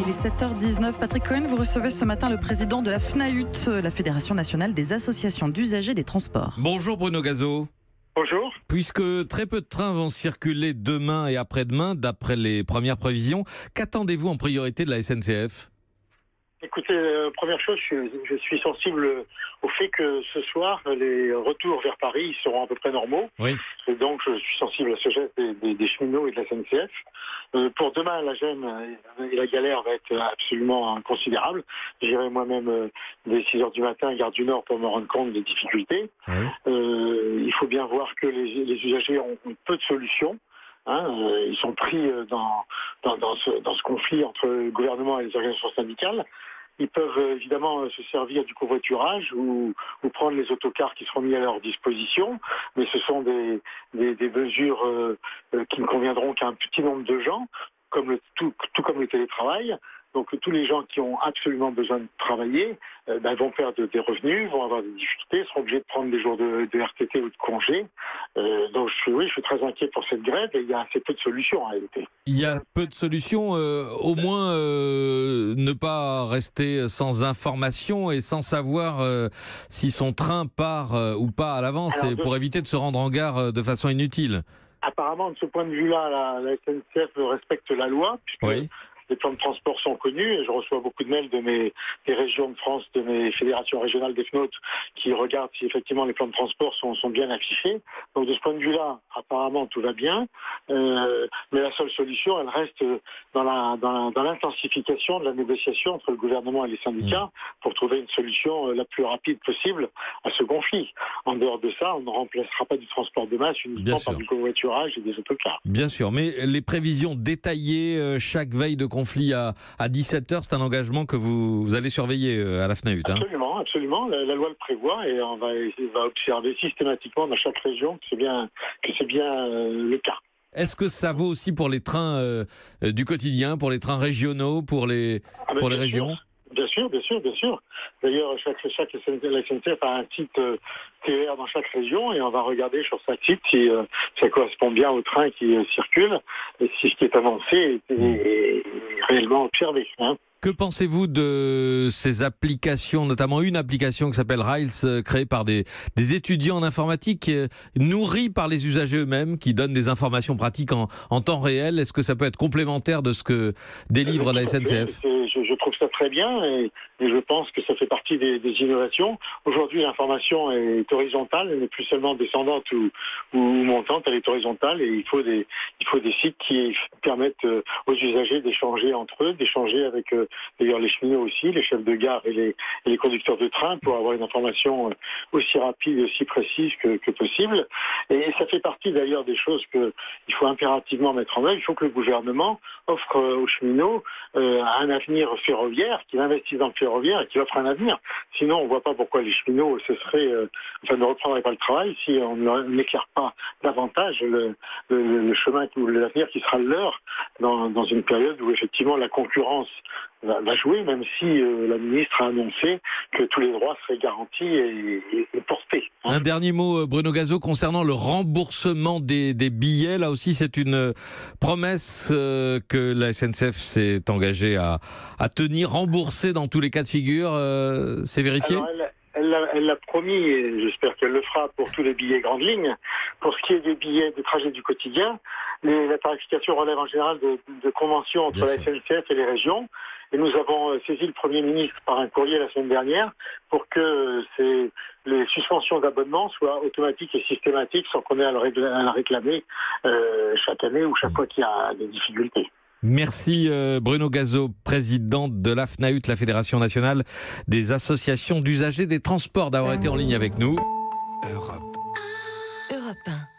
il est 7h19. Patrick Cohen, vous recevez ce matin le président de la FNAUT, la Fédération nationale des associations d'usagers des transports. Bonjour Bruno Gazo. Bonjour. Puisque très peu de trains vont circuler demain et après-demain, d'après les premières prévisions, qu'attendez-vous en priorité de la SNCF ? Écoutez, première chose, je suis sensible au fait que ce soir, les retours vers Paris seront à peu près normaux. Oui. Et donc, je suis sensible à ce geste des cheminots et de la SNCF. Pour demain, la gêne et la galère va être absolument considérable. J'irai moi-même dès 6h du matin à Gare du Nord pour me rendre compte des difficultés. Oui. Il faut bien voir que les usagers ont peu de solutions. Ils sont pris dans ce conflit entre le gouvernement et les organisations syndicales. Ils peuvent évidemment se servir du covoiturage ou prendre les autocars qui seront mis à leur disposition, mais ce sont des mesures qui ne conviendront qu'à un petit nombre de gens, tout comme le télétravail. Donc tous les gens qui ont absolument besoin de travailler vont perdre des revenus, vont avoir des difficultés, seront obligés de prendre des jours de RTT ou de congé. Donc je suis très inquiet pour cette grève et il y a assez peu de solutions en réalité. Il y a peu de solutions, au moins ne pas rester sans information et sans savoir si son train part ou pas à l'avance, pour éviter de se rendre en gare de façon inutile. Apparemment, de ce point de vue-là, la SNCF respecte la loi, puisque oui. Les plans de transport sont connus et je reçois beaucoup de mails des régions de France, de mes fédérations régionales des FNAUT qui regardent si effectivement les plans de transport sont bien affichés. Donc de ce point de vue-là, apparemment tout va bien, mais la seule solution, elle reste dans l'intensification de la négociation entre le gouvernement et les syndicats pour trouver une solution la plus rapide possible à ce conflit. En dehors de ça, on ne remplacera pas du transport de masse uniquement par du covoiturage et des autocars. Bien sûr, mais les prévisions détaillées chaque veille de conflit à 17h, c'est un engagement que vous allez surveiller à la FNAUT. Absolument, absolument. La loi le prévoit et on va observer systématiquement dans chaque région que c'est bien le cas. Est-ce que ça vaut aussi pour les trains du quotidien, pour les trains régionaux, pour les régions ? Bien sûr. D'ailleurs, la SNCF a un site TER dans chaque région et on va regarder sur sa site si ça correspond bien au train qui circule et si ce qui est annoncé est réellement observé. Que pensez-vous de ces applications, notamment une application qui s'appelle Rails, créée par des étudiants en informatique, nourrie par les usagers eux-mêmes, qui donne des informations pratiques en temps réel ? Est-ce que ça peut être complémentaire de ce que délivre la SNCF ? Je trouve ça très bien et je pense que ça fait partie des innovations. Aujourd'hui, l'information est horizontale, elle n'est plus seulement descendante ou montante, elle est horizontale et il faut des sites qui permettent aux usagers d'échanger entre eux, d'échanger avec d'ailleurs les cheminots aussi, les chefs de gare et les conducteurs de train pour avoir une information aussi rapide et aussi précise que possible. Et ça fait partie d'ailleurs des choses qu'il faut impérativement mettre en œuvre. Il faut que le gouvernement offre aux cheminots un avenir ferroviaire, qu'il investisse dans le ferroviaire et qu'il offre un avenir. Sinon, on ne voit pas pourquoi les cheminots ne reprendraient pas le travail si on n'éclaire pas davantage le chemin ou l'avenir qui sera le leur dans une période où effectivement la concurrence va jouer, même si la ministre a annoncé que tous les droits seraient garantis et portés. Un dernier mot, Bruno Gazo, concernant le remboursement des billets. Là aussi, c'est une promesse que la SNCF s'est engagée à tenir, rembourser dans tous les cas de figure. C'est vérifié ? Alors, elle l'a promis, et j'espère qu'elle le fera pour tous les billets grandes lignes. Pour ce qui est des billets de trajet du quotidien, la tarification relève en général de conventions entre la SNCF et les régions. Et nous avons saisi le Premier ministre par un courrier la semaine dernière pour que les suspensions d'abonnement soient automatiques et systématiques sans qu'on ait à la réclamer chaque année ou chaque fois qu'il y a des difficultés. Merci Bruno Gazo, président de la FNAUT, la Fédération nationale des associations d'usagers des transports, d'avoir été en ligne avec nous. Europe 1.